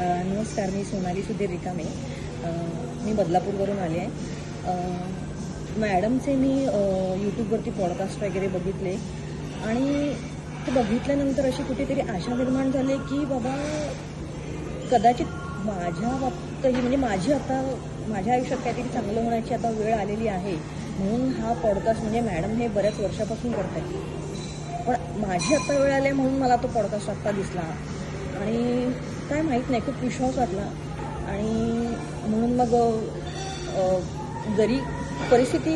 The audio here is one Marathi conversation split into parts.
नमस्कार, मी सोनाली सुधीर रिकामे. मी बदलापूरवरून आले आहे. मॅडमचे मी यूट्यूबवरती पॉडकास्ट वगैरे बघितले आणि ते बघितल्यानंतर अशी कुठेतरी आशा निर्माण झाली की बाबा कदाचित माझ्या बाबतीतही म्हणजे माझ्या आयुष्यात काहीतरी चांगलं होण्याची आता वेळ आलेली आहे. म्हणून हा पॉडकास्ट म्हणजे मॅडम हे बऱ्याच वर्षापासून करत आहेत, पण माझी आत्ता वेळ आली म्हणून मला तो पॉडकास्ट आत्ता दिसला आणि काय माहीत नाही, खूप विश्वास वाटला. आणि म्हणून मग जरी परिस्थिती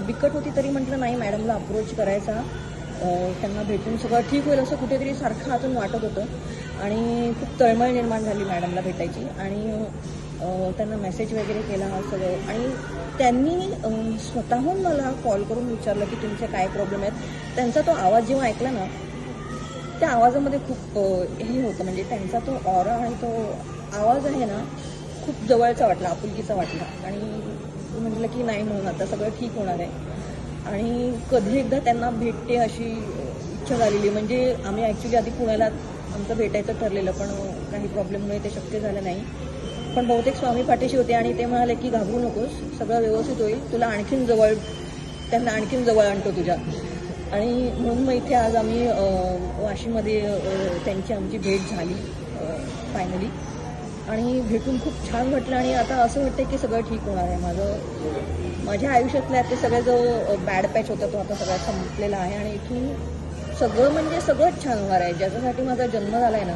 बिकट होती तरी म्हटलं नाही, मॅडमला अप्रोच करायचा, त्यांना भेटून सगळं ठीक होईल असं कुठेतरी सारखं आतून वाटत होतं. आणि खूप तळमळ निर्माण झाली मॅडमला भेटायची आणि त्यांना मेसेज वगैरे केला सगळं. आणि त्यांनी स्वतःहून मला कॉल करून विचारलं की तुमचे काय प्रॉब्लेम आहेत. त्यांचा तो आवाज जेव्हा ऐकला ना, त्या आवाजामध्ये खूप हे होतं, म्हणजे त्यांचा तो ऑरा आणि तो आवाज आहे ना, खूप जवळचा वाटला, आपुलकीचा वाटला. आणि म्हटलं की नाही, म्हणून आता सगळं ठीक होणार आहे. आणि कधी एकदा त्यांना भेटते अशी इच्छा झालेली. म्हणजे आम्ही ॲक्च्युली आधी पुण्याला आमचं भेटायचं ठरलेलं, पण काही प्रॉब्लेममुळे ते शक्य झालं नाही. पण बहुतेक स्वामी पाठीशी होते आणि ते म्हणाले की घाबरू नकोस, सगळं व्यवस्थित होईल, तुला त्यांना आणखीन जवळ आणतो तुझ्या. आणि म्हणून मग इथे आज आम्ही वाशीमध्ये त्यांची आमची भेट झाली फायनली. आणि भेटून खूप छान वाटलं आणि आता असं वाटतं की सगळं ठीक होणार आहे. माझ्या आयुष्यातला ते सगळं जो बॅड पॅच होता तो आता सगळ्यात संपलेला आहे आणि इथून सगळं म्हणजे सगळंच छान होणार आहे. ज्याच्यासाठी माझा जन्म झाला आहे ना,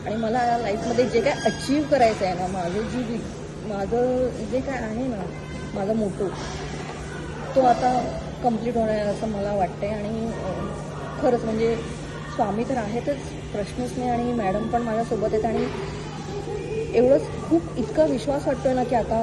आणि मला लाईफमध्ये जे काय अचीव करायचं आहे ना, माझं जे काय आहे ना, माझा मोटो तो आता कंप्लीट होणार आहे असं मला वाटतं आहे. आणि खरंच म्हणजे स्वामी तर आहेतच, प्रश्नच नाही. आणि मॅडम पण माझ्यासोबत आहेत आणि एवढंच खूप इतका विश्वास वाटतो ना की आता